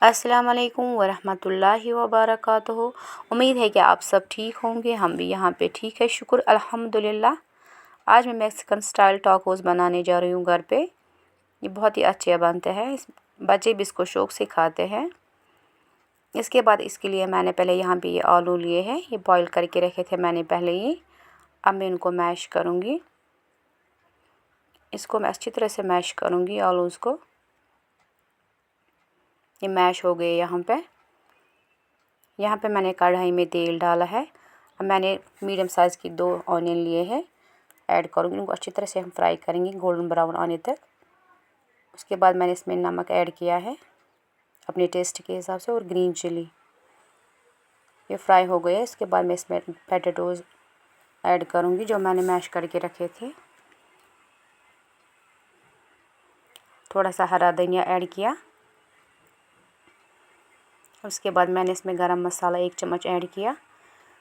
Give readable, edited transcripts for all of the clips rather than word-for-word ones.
अस्सलाम वालेकुम वरहमतुल्लाहि वबरकातुहू। उम्मीद है कि आप सब ठीक होंगे। हम भी यहाँ पे ठीक है, शुक्र अल्हम्दुलिल्लाह। आज मैं मैक्सिकन स्टाइल टाकोस बनाने जा रही हूँ घर पे। ये बहुत ही अच्छे बनते हैं, बच्चे भी इसको शौक़ से खाते हैं। इसके बाद इसके लिए मैंने पहले यहाँ पे ये आलू लिए हैं, ये बॉईल करके रखे थे मैंने पहले ही। अब मैं इनको मैश करूँगी। इसको मैं अच्छी तरह से मैश करूँगी आलूज़ को। ये मैश हो गए। यहाँ पे मैंने कढ़ाई में तेल डाला है। अब मैंने मीडियम साइज़ की 2 ऑनियन लिए हैं, ऐड करूँगी। इनको अच्छी तरह से हम फ्राई करेंगे गोल्डन ब्राउन आने तक। उसके बाद मैंने इसमें नमक ऐड किया है अपने टेस्ट के हिसाब से, और ग्रीन चिली। ये फ्राई हो गए। इसके बाद मैं इसमें पोटैटोज़ ऐड करूँगी जो मैंने मैश करके रखे थे। थोड़ा सा हरा धनिया ऐड किया। उसके बाद मैंने इसमें गरम मसाला 1 चम्मच ऐड किया।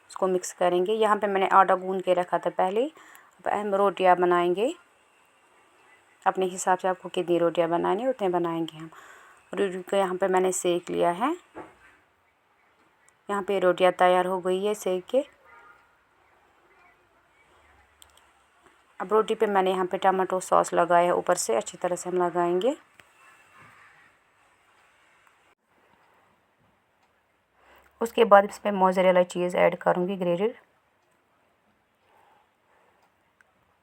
उसको मिक्स करेंगे। यहाँ पे मैंने आटा गूंद के रखा था पहले। अब हम रोटियाँ बनाएंगे अपने हिसाब से, आपको कितनी रोटियाँ बनानी है उतने बनाएंगे हम। रोटी को यहाँ पे मैंने सेक लिया है। यहाँ पे रोटियाँ तैयार हो गई है सेक के। अब रोटी पे मैंने यहाँ पे टमाटो सॉस लगाया है ऊपर से, अच्छी तरह से हम लगाएंगे। उसके बाद इसमें मोज़रेला चीज़ ऐड करूँगी ग्रेटेड।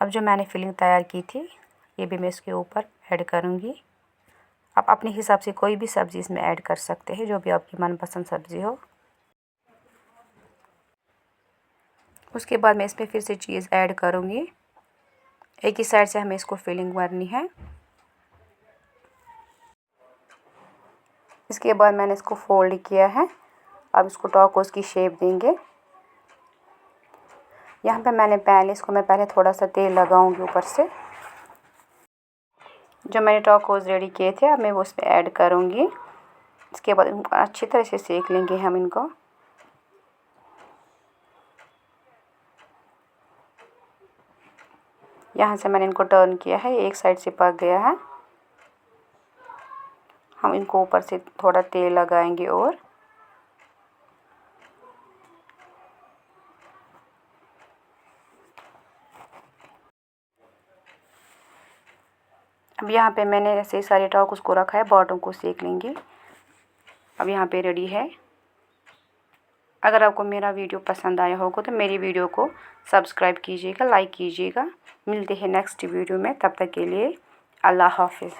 अब जो मैंने फिलिंग तैयार की थी ये भी मैं इसके ऊपर ऐड करूँगी। आप अपने हिसाब से कोई भी सब्ज़ी इसमें ऐड कर सकते हैं, जो भी आपकी मनपसंद सब्ज़ी हो। उसके बाद मैं इसमें फिर से चीज़ ऐड करूँगी। एक ही साइड से हमें इसको फिलिंग भरनी है। इसके बाद मैंने इसको फोल्ड किया है। अब इसको टाकोस की शेप देंगे। यहाँ पे मैं पहले थोड़ा सा तेल लगाऊंगी ऊपर से। जो मैंने टाकोस रेडी किए थे अब मैं वो उसमें ऐड करूँगी। इसके बाद इनको अच्छी तरह से सेक लेंगे हम इनको। यहाँ से मैंने इनको टर्न किया है, एक साइड से पक गया है। हम इनको ऊपर से थोड़ा तेल लगाएंगे और अब यहाँ पे मैंने ऐसे सारे टाकोस को रखा है, बॉटम को सेक लेंगे। अब यहाँ पे रेडी है। अगर आपको मेरा वीडियो पसंद आया होगा तो मेरी वीडियो को सब्सक्राइब कीजिएगा, लाइक कीजिएगा। मिलते हैं नेक्स्ट वीडियो में, तब तक के लिए अल्लाह हाफिज़।